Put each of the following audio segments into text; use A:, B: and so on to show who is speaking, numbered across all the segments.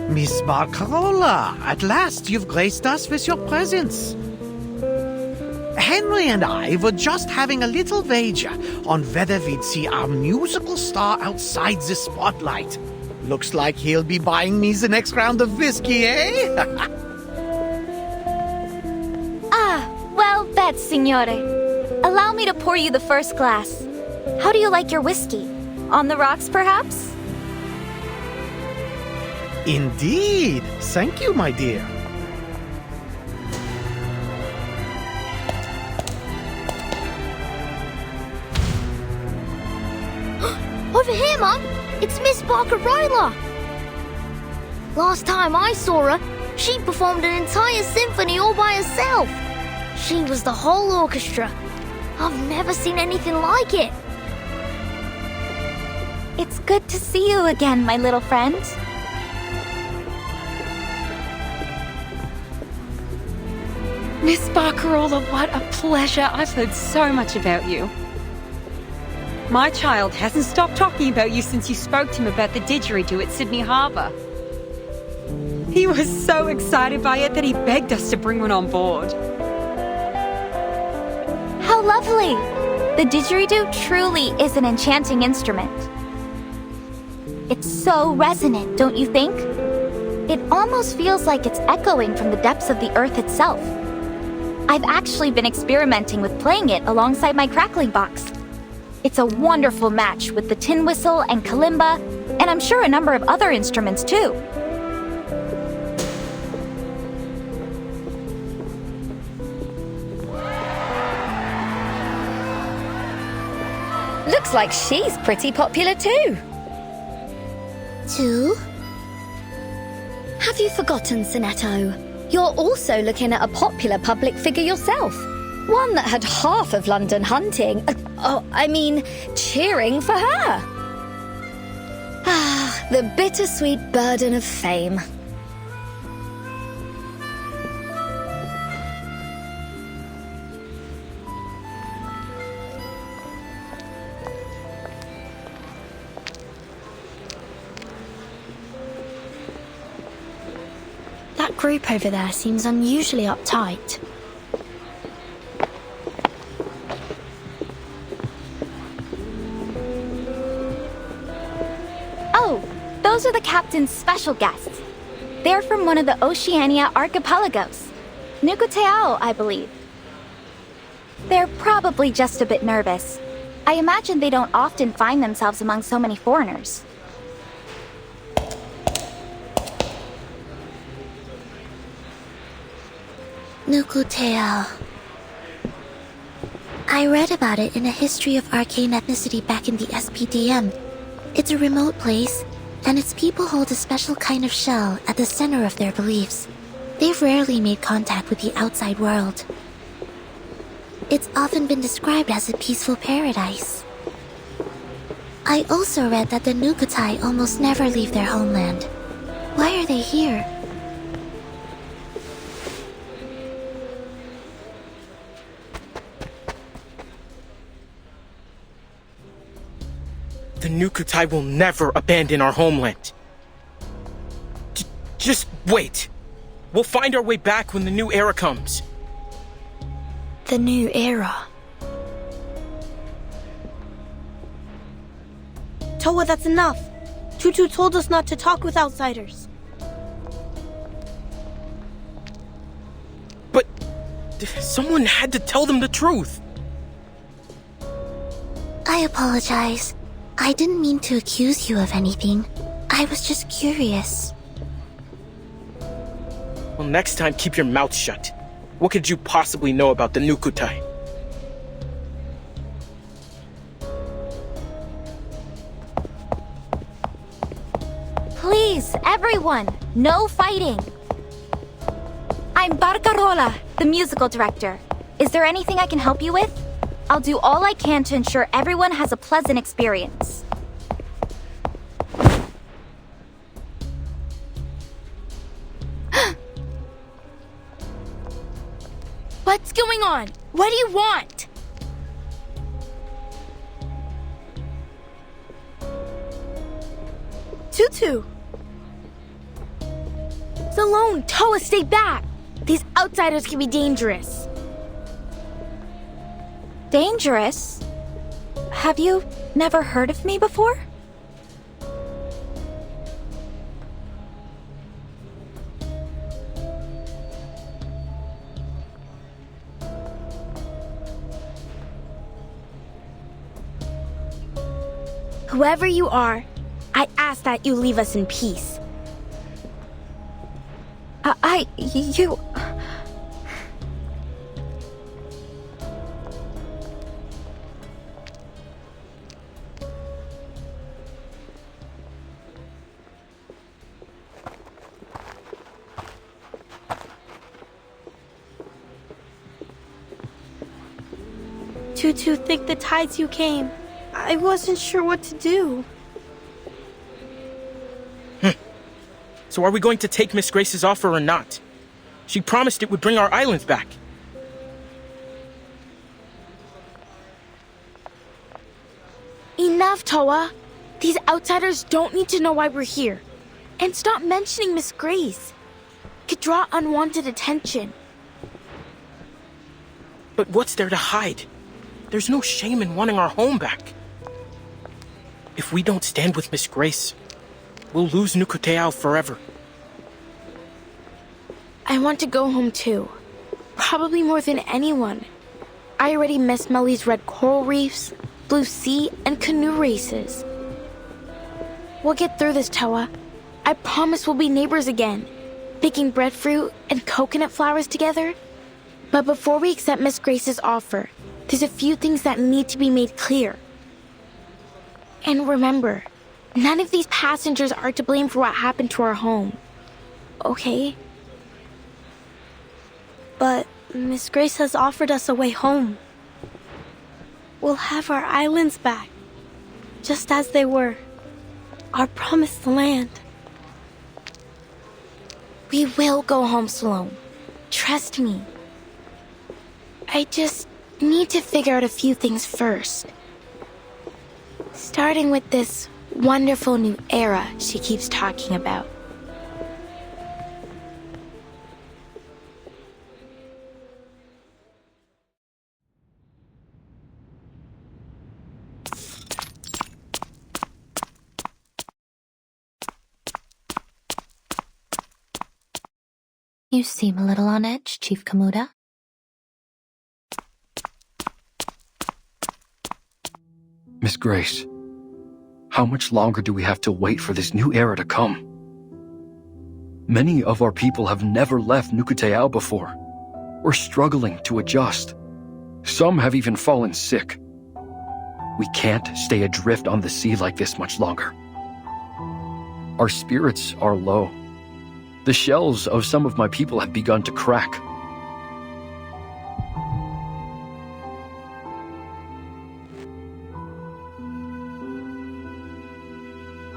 A: Miss Barcarola, at last you've graced us with your presence. Henry and I were just having a little wager on whether we'd see our musical star outside the spotlight. Looks like he'll be buying me the next round of whiskey, eh?
B: Well bet, signore. Allow me to pour you the first glass. How do you like your whiskey? On the rocks, perhaps?
A: Indeed. Thank you, my dear.
C: Over here, Mum! It's Miss Barcarola! Last time I saw her, she performed an entire symphony all by herself. She was the whole orchestra. I've never seen anything like it.
B: It's good to see you again, my little friend.
D: Miss Barcarola, what a pleasure. I've heard so much about you. My child hasn't stopped talking about you since you spoke to him about the didgeridoo at Sydney Harbour. He was so excited by it that he begged us to bring one on board.
B: How lovely! The didgeridoo truly is an enchanting instrument. It's so resonant, don't you think? It almost feels like it's echoing from the depths of the earth itself. I've actually been experimenting with playing it alongside my crackling box. It's a wonderful match with the tin whistle and kalimba, and I'm sure a number of other instruments too.
E: Looks like she's pretty popular too.
C: Two?
E: Have you forgotten, Sonetto? You're also looking at a popular public figure yourself. One that had half of London hunting. Cheering for her. Ah, the bittersweet burden of fame.
C: That group over there seems unusually uptight.
B: Oh, those are the captain's special guests. They're from one of the Oceania archipelagos. Nukuteao, I believe. They're probably just a bit nervous. I imagine they don't often find themselves among so many foreigners.
C: Nukuteao. I read about it in a history of arcane ethnicity back in the SPDM. It's a remote place, and its people hold a special kind of shell at the center of their beliefs. They've rarely made contact with the outside world. It's often been described as a peaceful paradise. I also read that the Nukutai almost never leave their homeland. Why are they here?
F: The Nukutai will never abandon our homeland. Just wait. We'll find our way back when the new era comes.
C: The new era.
G: Toa, that's enough. Tutu told us not to talk with outsiders.
F: But someone had to tell them the truth.
C: I apologize. I didn't mean to accuse you of anything. I was just curious.
F: Well, next time, keep your mouth shut. What could you possibly know about the Nukutai?
B: Please, everyone, no fighting. I'm Barcarola, the musical director. Is there anything I can help you with? I'll do all I can to ensure everyone has a pleasant experience.
H: What's going on? What do you want?
G: Tutu!
H: Salone, Toa, stay back! These outsiders can be dangerous.
B: Dangerous? Have you never heard of me before?
H: Whoever you are, I ask that you leave us in peace.
B: You...
G: Tutu, think the tides you came. I wasn't sure what to do.
F: So are we going to take Miss Grace's offer or not? She promised it would bring our islands back.
H: Enough, Toa. These outsiders don't need to know why we're here. And stop mentioning Miss Grace. Could draw unwanted attention.
F: But what's there to hide? There's no shame in wanting our home back. If we don't stand with Miss Grace, we'll lose Nukuteao forever.
H: I want to go home too. Probably more than anyone. I already miss Melly's red coral reefs, blue sea, and canoe races. We'll get through this, Toa. I promise we'll be neighbors again, baking breadfruit and coconut flowers together. But before we accept Miss Grace's offer, there's a few things that need to be made clear. And remember, none of these passengers are to blame for what happened to our home. Okay?
G: But Miss Grace has offered us a way home. We'll have our islands back, just as they were. Our promised land.
H: We will go home, Salome. Trust me. I just need to figure out a few things first. Starting with this wonderful new era she keeps talking about.
C: You seem a little on edge, Chief Kamuda.
I: Miss Grace, how much longer do we have to wait for this new era to come? Many of our people have never left Nukuteao before. We're struggling to adjust. Some have even fallen sick. We can't stay adrift on the sea like this much longer. Our spirits are low. The shells of some of my people have begun to crack.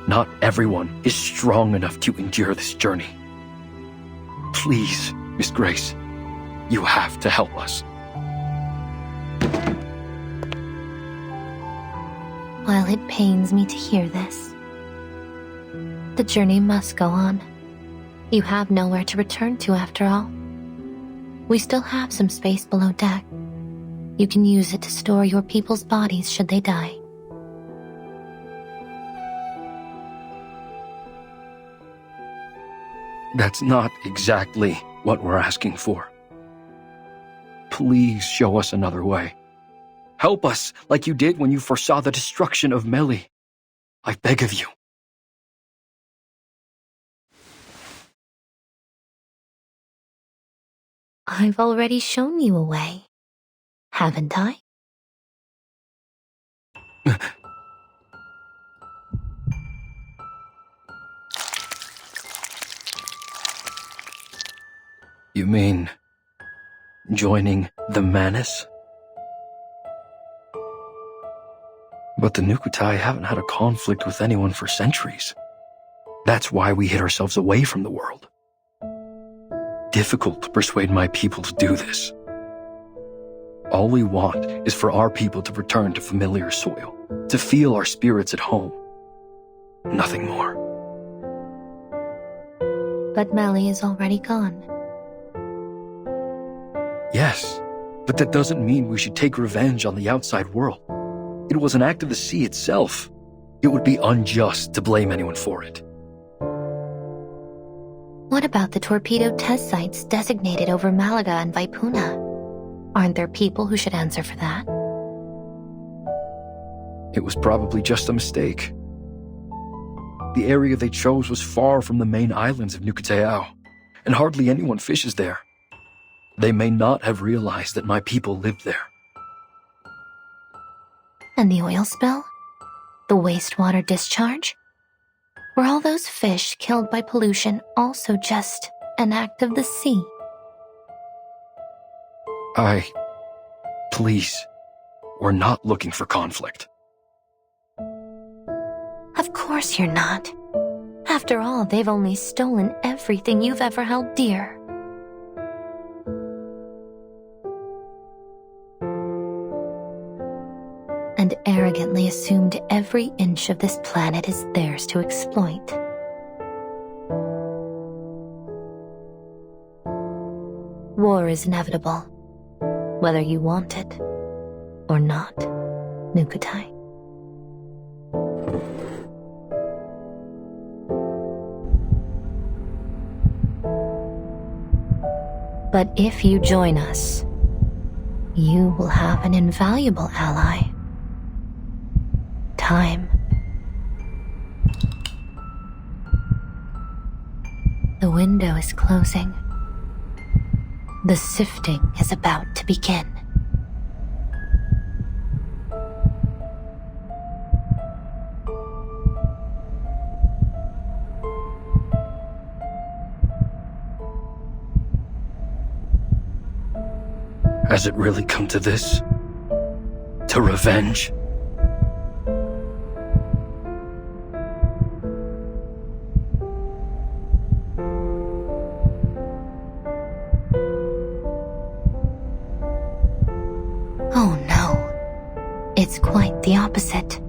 I: Not everyone is strong enough to endure this journey. Please, Miss Grace, you have to help us.
C: While it pains me to hear this, the journey must go on. You have nowhere to return to after all. We still have some space below deck. You can use it to store your people's bodies should they die.
I: That's not exactly what we're asking for. Please show us another way. Help us like you did when you foresaw the destruction of Melly. I beg of you.
C: I've already shown you a way, haven't I?
I: You mean joining the Manus? But the Nukutai haven't had a conflict with anyone for centuries. That's why we hid ourselves away from the world. Difficult to persuade my people to do this. All we want is for our people to return to familiar soil, to feel our spirits at home. Nothing more.
C: But Melly is already gone.
I: Yes, but that doesn't mean we should take revenge on the outside world. It was an act of the sea itself. It would be unjust to blame anyone for it.
C: What about the torpedo test sites designated over Malaga and Vaipuna? Aren't there people who should answer for that?
I: It was probably just a mistake. The area they chose was far from the main islands of Nukuteao, and hardly anyone fishes there. They may not have realized that my people lived there.
C: And the oil spill? The wastewater discharge? Were all those fish killed by pollution also just an act of the sea?
I: Please, we're not looking for conflict.
C: Of course you're not. After all, they've only stolen everything you've ever held dear. And arrogantly assumed every inch of this planet is theirs to exploit. War is inevitable, whether you want it or not, Nukutai. But if you join us, you will have an invaluable ally. Time. The window is closing. The sifting is about to begin.
I: Has it really come to this? To revenge?
C: Oh no. It's quite the opposite.